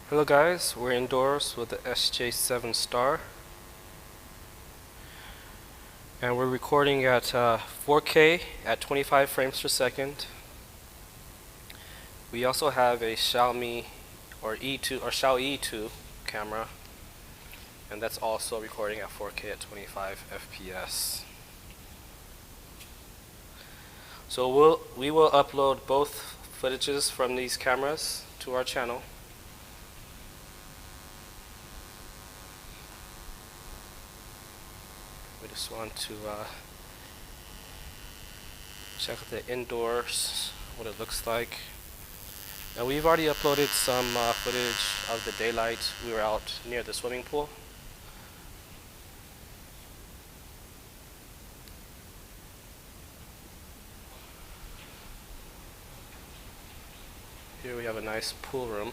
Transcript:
Hello guys, we're indoors with the SJ7 Star and we're recording at 4K at 25 frames per second. We also have a Xiaomi or Xiao E2 camera, and that's also recording at 4K at 25 FPS. So we will upload both footages from these cameras to our channel. We just want to check the indoors, what it looks like. And we've already uploaded some footage of the daylight. We were out near the swimming pool. Here we have a nice pool room.